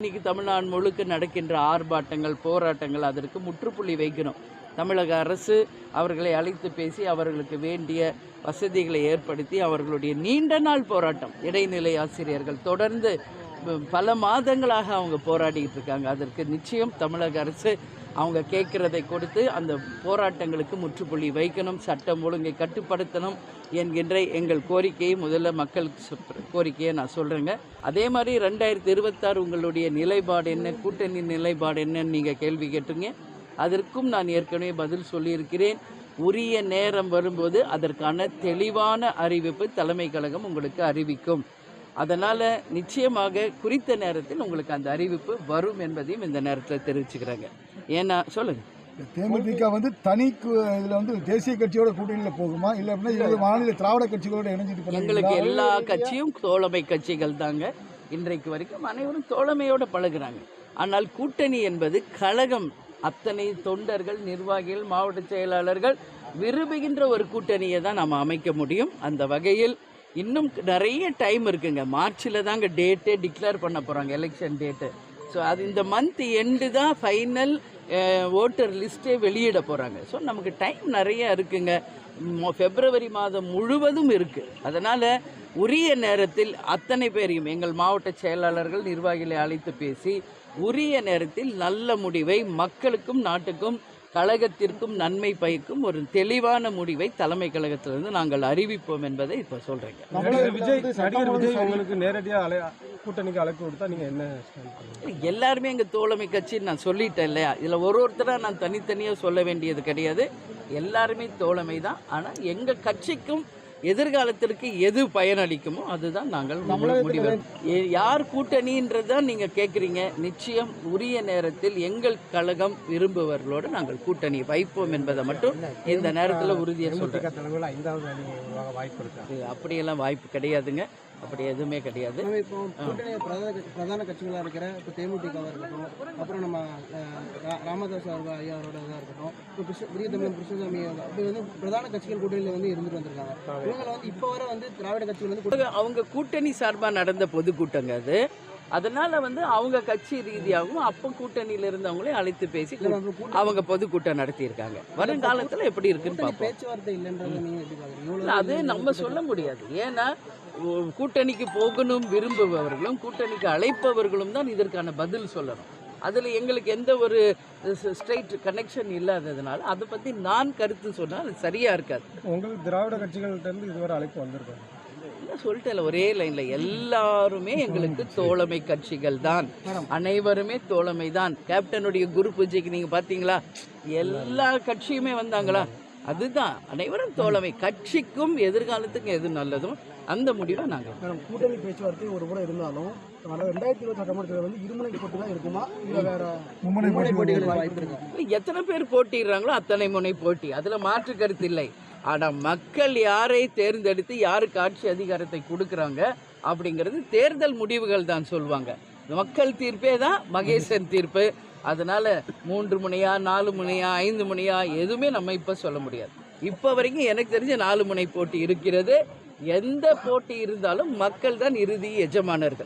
இன்னைக்கு தமிழ்நாடு முழுக்க நடக்கின்ற ஆர்ப்பாட்டங்கள், போராட்டங்கள் அதற்கு முற்றுப்புள்ளி வைக்கணும். தமிழக அரசு அவர்களை அழைத்து பேசி அவர்களுக்கு வேண்டிய வசதிகளை ஏற்படுத்தி அவர்களுடைய நீண்ட நாள் போராட்டம், இடைநிலை ஆசிரியர்கள் தொடர்ந்து பல மாதங்களாக அவங்க போராடிட்டு இருக்காங்க. அதற்கு நிச்சயம் தமிழக அரசு அவங்க கேட்குறதை கொடுத்து அந்த போராட்டங்களுக்கு முற்றுப்புள்ளி வைக்கணும், சட்டம் ஒழுங்கை கட்டுப்படுத்தணும் என்கின்ற எங்கள் கோரிக்கையை முதல்ல மக்களுக்கு கோரிக்கையை நான் சொல்கிறேங்க. அதே மாதிரி 2026 உங்களுடைய நிலைப்பாடு என்ன, கூட்டணி நிலைப்பாடு என்னன்னு நீங்கள் கேள்வி கேட்டுங்க. அதற்கும் நான் ஏற்கனவே பதில் சொல்லியிருக்கிறேன். உரிய நேரம் வரும்போது அதற்கான தெளிவான அறிவிப்பு தலைமை கழகம் உங்களுக்கு அறிவிக்கும். அதனால் நிச்சயமாக குறித்த நேரத்தில் உங்களுக்கு அந்த அறிவிப்பு வரும் என்பதையும் இந்த நேரத்தில் தெரிவிச்சுக்கிறாங்க. ஏன்னா சொல்லுங்கள், தேமுதிக தனி இதில் தேசிய கட்சியோட கூட்டணியில் போகுமா, இல்லை அப்படின்னா மாநில திராவிட கட்சிகளோட இணைஞ்சிட்டு? எங்களுக்கு எல்லா கட்சியும் தோழமை கட்சிகள் தாங்க. இன்றைக்கு வரைக்கும் அனைவரும் தோழமையோடு பழகுறாங்க. ஆனால் கூட்டணி என்பது கழகம், அத்தனை தொண்டர்கள், நிர்வாகிகள், மாவட்ட செயலாளர்கள் விரும்புகின்ற ஒரு கூட்டணியை தான் நாம் அமைக்க முடியும். அந்த வகையில் இன்னும் நிறைய டைம் இருக்குங்க. மார்ச்சில் தாங்க டேட்டே டிக்ளேர் பண்ண போகிறாங்க, எலெக்ஷன் டேட்டு. ஸோ அது இந்த மந்த் எண்டு தான் ஃபைனல் ஓட்டர் லிஸ்ட்டே வெளியிட போகிறாங்க. ஸோ நமக்கு டைம் நிறைய இருக்குங்க. பிப்ரவரி மாதம் முழுவதும் இருக்குது. அதனால் உரிய நேரத்தில் அத்தனை பேரையும் எங்கள் மாவட்ட செயலாளர்கள், நிர்வாகிகளை அழைத்து பேசி உரிய நேரத்தில் நல்ல முடிவை மக்களுக்கும் நாட்டுக்கும் கழகத்திற்கும் நன்மை பயக்கும் ஒரு தெளிவான முடிவை தலைமை கழகத்திலிருந்து நாங்கள் அறிவிப்போம் என்பதை இப்போ சொல்கிறேங்க. நடிகர் விஜய் உங்களுக்கு நேரடியாக கூட்டணிக்கு அழைப்பு கொடுத்தா நீங்கள் என்ன? எல்லாருமே எங்கள் தோழமை கட்சின்னு நான் சொல்லிட்டேன் இல்லையா? இதில் ஒருத்தராக நான் தனித்தனியாக சொல்ல வேண்டியது கிடையாது. எல்லாருமே தோழமை தான். ஆனால் எங்கள் கட்சிக்கும் எதிர்காலத்திற்கு எது பயனளிக்குமோ அதுதான் நாங்கள் முடிவு. யார் கூட்டணின்றதான் நீங்கள் கேட்குறீங்க. நிச்சயம் உரிய நேரத்தில் எங்கள் கழகம் விரும்புவர்களோடு நாங்கள் கூட்டணி வைப்போம் என்பதை மட்டும் இந்த நேரத்தில் உறுதியாக சொல்கிறேன். அப்படியெல்லாம் வாய்ப்பு கிடையாதுங்க. அப்படி எதுவுமே கிடையாது. இப்போ பிரதான கட்சிகளாக இருக்கிற இப்போ தேமுதிகவாக இருக்கட்டும், அப்புறம் நம்ம ராமதாஸ் ஐயா அவரோட இதாக இருக்கட்டும், இப்போ புதிய தமிழ் கிருஷ்ணசாமி அப்படி பிரதான கட்சிகள் கூட்டணியில் இருந்துட்டு வந்திருக்காங்க. இவங்களை இப்போ வர திராவிட கட்சிகள் அவங்க கூட்டணி சார்பாக நடந்த பொதுக்கூட்டங்க அது. அதனால அவங்க கட்சி ரீதியாகவும் அப்போ கூட்டணியில் இருந்தவங்களே அழைத்து பேசி அவங்க பொதுக்கூட்டம் நடத்தியிருக்காங்க. வருங்காலத்தில் எப்படி இருக்குன்னு பேச்சுவார்த்தை இல்லைன்றது அது நம்ம சொல்ல முடியாது. ஏன்னா கூட்டணிக்கு போகணும் விரும்புபவர்களும் கூட்டணிக்கு அழைப்பவர்களும் தான் இதற்கான பதில் சொல்லணும். அதில் எங்களுக்கு எந்த ஒரு ஸ்ட்ரைட் கனெக்ஷன் இல்லாததுனால அதை பற்றி நான் கருத்து சொன்னால் அது சரியாக இருக்காது. உங்களுக்கு திராவிட கட்சிகள்கிட்ட இதுவரை அழைப்பு வந்திருக்காங்க? சொல்லிட்டேன் ஒரே லைன்ல, எல்லாருமே எங்களுக்கு தோழமை கட்சிகள் தான். அனைவருமே தோழமை தான். கேப்டனுடைய குரு பூஜைக்கு நீங்க பாத்தீங்களா? எல்லா கட்சியுமே வந்தாங்களா? அதுதான் அனைவரும் தோழமை. கட்சிக்கும் எதிர்காலத்துக்கும் எது நல்லதும் அந்த முடிவை நாங்கள். கூட்டணி பேச்சுவார்த்தை ஒரு முறை இருந்தாலும் 2026 சட்டமன்றத்தில் இருமுனை போட்டி தான் இருக்குமா, இல்லை வேற மும்முனை போட்டிகள் வாய்ப்பு இருக்கு? எத்தனை பேர் போட்டிடுறாங்களோ அத்தனை முனை போட்டி, அதுல மாற்று கருத்து இல்லை. ஆனால் மக்கள் யாரை தேர்ந்தெடுத்து யாருக்கு ஆட்சி அதிகாரத்தை கொடுக்குறாங்க அப்படிங்கிறது தேர்தல் முடிவுகள் தான் சொல்லுவாங்க. மக்கள் தீர்ப்பே தான் மகேசன் தீர்ப்பு. அதனால் 3 முனையா 4 முனையா 5 முனையா எதுவுமே நம்ம இப்போ சொல்ல முடியாது. இப்போ வரைக்கும் எனக்கு தெரிஞ்ச 4 முனை போட்டி இருக்கிறது. எந்த போட்டி இருந்தாலும் மக்கள் தான் இறுதி எஜமானர்கள்.